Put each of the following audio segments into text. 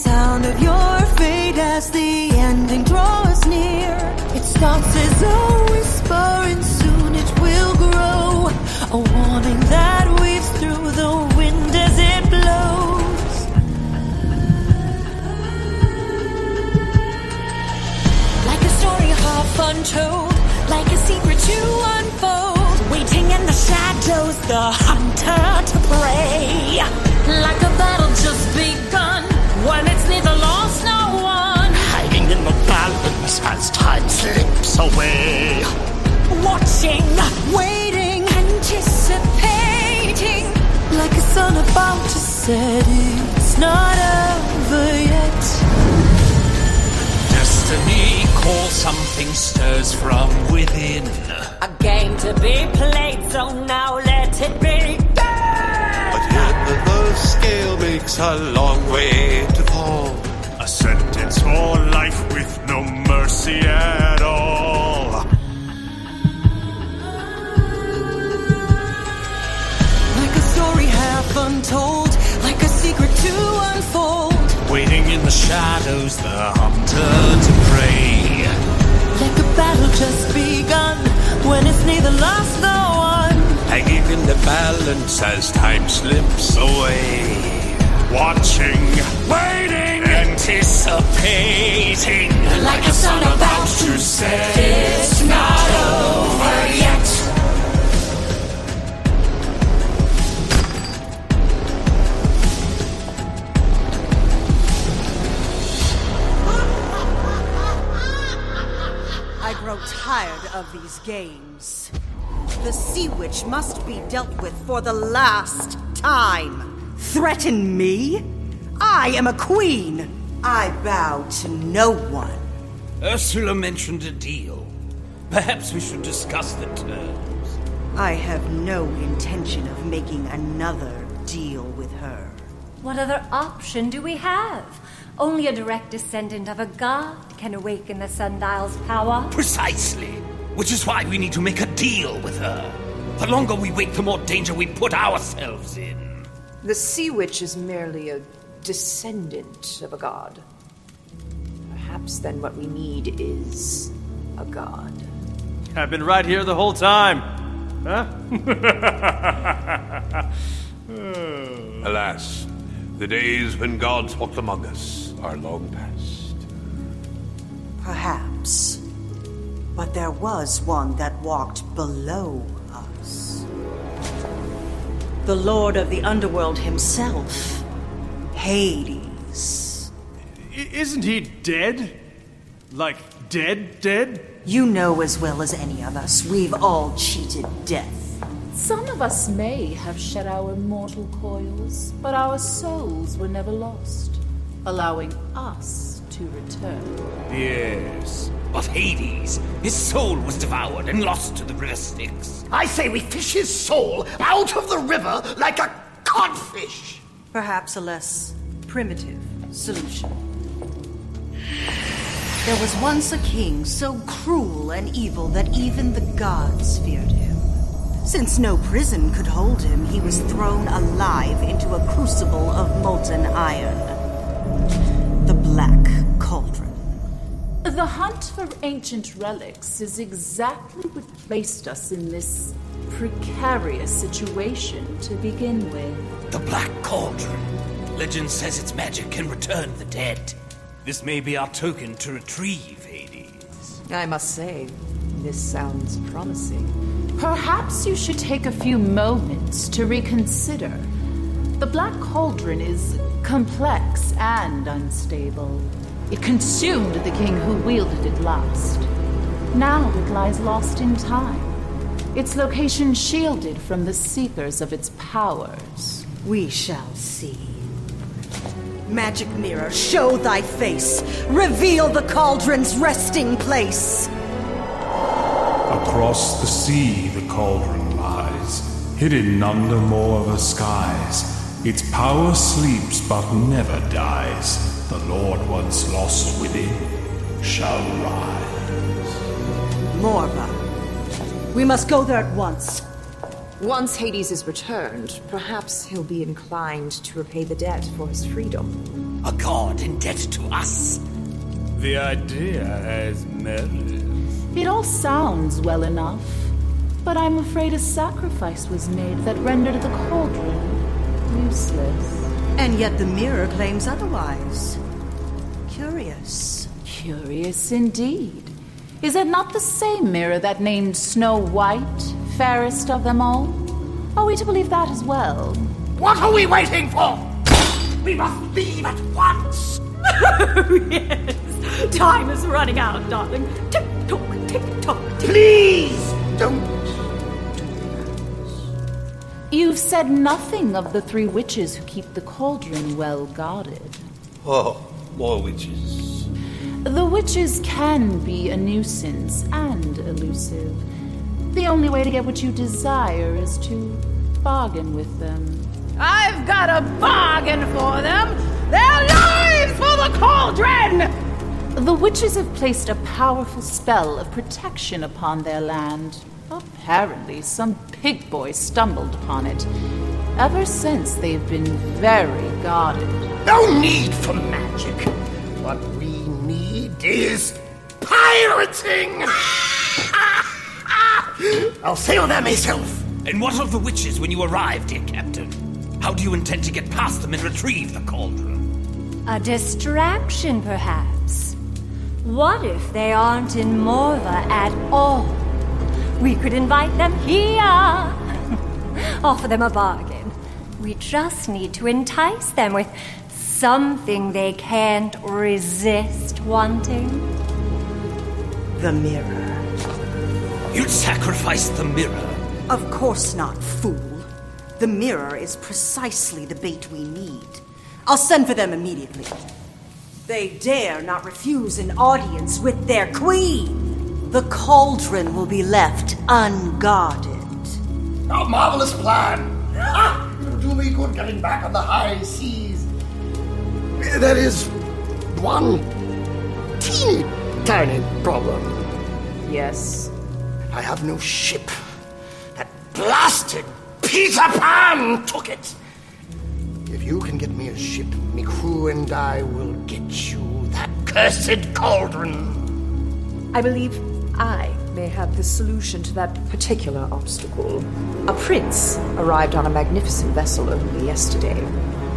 sound of your fate as the ending draws near. It starts as a whisper and soon it will grow, a warning that weaves through the wind as it blows. Like a story half untold, like a secret to unfold, waiting in the shadows, the hunter to prey. Like a battle just begun, when it's neither lost nor won, hiding in the balance as time slips away. Watching, waiting, anticipating, like a sun about to set. It's not over yet. Destiny calls, something stirs from within. A game to be played, so now let it be. But yet the scale makes a long way to fall. A sentence for life with no mercy at all. Like a story half untold, like a secret to unfold, waiting in the shadows, the hunter to prey. like a battle just begun, when it's neither lost nor won, Hanging in the balance as time slips away. Watching, waiting, anticipating, like a sun about to set. It's not over yet. I grow tired of these games. The Sea Witch must be dealt with for the last time. Threaten me? I am a queen. I bow to no one. Ursula mentioned a deal. Perhaps we should discuss the terms. I have no intention of making another deal with her. What other option do we have? Only a direct descendant of a god can awaken the Sundial's power. Precisely. Which is why we need to make a deal with her. The longer we wait, the more danger we put ourselves in. The Sea Witch is merely a descendant of a god. Perhaps then what we need is a god. I've been right here the whole time. Huh? Alas, the days when gods walked among us are long past. Perhaps. But there was one that walked below us. The Lord of the Underworld himself, Hades. Isn't he dead? Like, dead? You know as well as any of us, we've all cheated death. Some of us may have shed our mortal coils, but our souls were never lost, allowing us to return. Yes. But Hades, his soul was devoured and lost to the river Styx. I say we fish his soul out of the river like a codfish. Perhaps a less primitive solution. There was once a king so cruel and evil that even the gods feared him. Since no prison could hold him, he was thrown alive into a crucible of molten iron. The Black Cauldron. The hunt for ancient relics is exactly what placed us in this precarious situation to begin with. The Black Cauldron. Legend says its magic can return the dead. This may be our token to retrieve Hades. I must say, this sounds promising. Perhaps you should take a few moments to reconsider. The Black Cauldron is complex and unstable. It consumed the king who wielded it last. Now it lies lost in time. Its location shielded from the seekers of its powers. We shall see. Magic mirror, show thy face. Reveal the cauldron's resting place. Across the sea the cauldron lies, hidden under more of the skies. Its power sleeps but never dies. The Lord once lost within shall rise. Morva. We must go there at once. Once Hades is returned, perhaps he'll be inclined to repay the debt for his freedom. A god in debt to us? The idea has merit. It all sounds well enough, but I'm afraid a sacrifice was made that rendered the cauldron useless. And yet the mirror claims otherwise. Curious. Curious indeed. Is it not the same mirror that named Snow White fairest of them all? Are we to believe that as well? What are we waiting for? We must leave at once! Yes. Time is running out, darling. Tick-tock, tick-tock, tick. Please, don't. You've said nothing of the 3 witches who keep the cauldron well guarded. Oh, more witches. The witches can be a nuisance and elusive. The only way to get what you desire is to bargain with them. I've got a bargain for them! Their lives for the cauldron! The witches have placed a powerful spell of protection upon their land. Apparently, some pig boy stumbled upon it. Ever since, they've been very guarded. No need for magic. What we need is pirating! I'll sail there myself. And what of the witches when you arrive, dear Captain? How do you intend to get past them and retrieve the cauldron? A distraction, perhaps. What if they aren't in Morva at all? We could invite them here. Offer them a bargain. We just need to entice them with something they can't resist wanting. The mirror. You'd sacrifice the mirror? Of course not, fool. The mirror is precisely the bait we need. I'll send for them immediately. They dare not refuse an audience with their queen. The cauldron will be left unguarded. A marvelous plan! It'll do me good getting back on the high seas. There is one teeny tiny problem. Yes? I have no ship. That blasted Peter Pan took it. If you can get me a ship, me crew and I will get you that cursed cauldron. I believe I may have the solution to that particular obstacle. A prince arrived on a magnificent vessel only yesterday.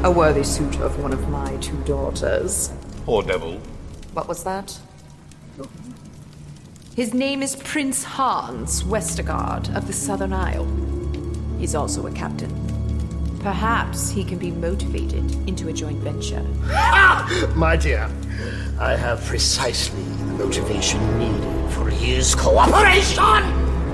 A worthy suit of one of my 2 daughters. Poor devil. What was that? His name is Prince Hans Westergaard of the Southern Isle. He's also a captain. Perhaps he can be motivated into a joint venture. My dear, I have precisely the motivation needed for his cooperation!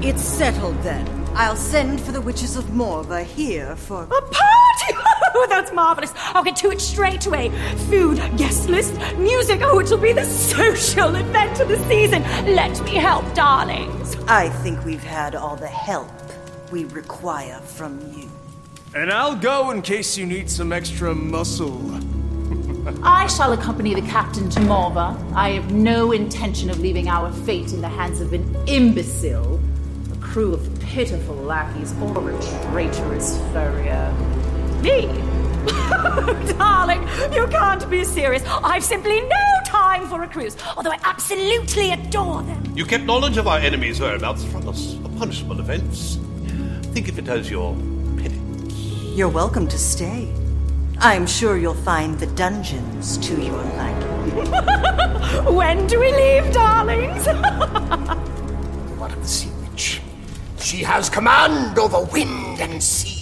It's settled then. I'll send for the witches of Morva here for... A party! Oh, that's marvelous. I'll get to it straight away. Food, guest list, music. Oh, it'll be the social event of the season. Let me help, darlings. I think we've had all the help we require from you. And I'll go in case you need some extra muscle. I shall accompany the captain to Morva. I have no intention of leaving our fate in the hands of an imbecile, a crew of pitiful lackeys, or a traitorous furrier. Me? Darling, you can't be serious. I've simply no time for a cruise, although I absolutely adore them. You kept knowledge of our enemies' whereabouts from us. A punishable offense. Think of it as your penance. You're welcome to stay. I'm sure you'll find the dungeons to your liking. When do we leave, darlings? What of the sea witch? She has command over wind and sea.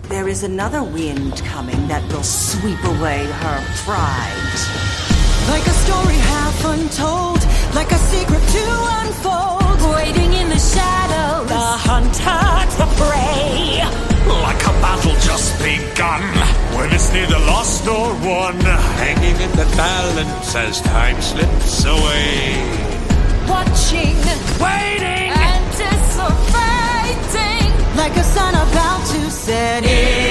There is another wind coming that will sweep away her pride. Like a story half untold, like a secret to unfold. Waiting in the shadows, the hunter to prey. Like a battle just begun, when it's neither lost nor won. Hanging in the balance as time slips away. Watching, Waiting, anticipating. Like a sun about to set in.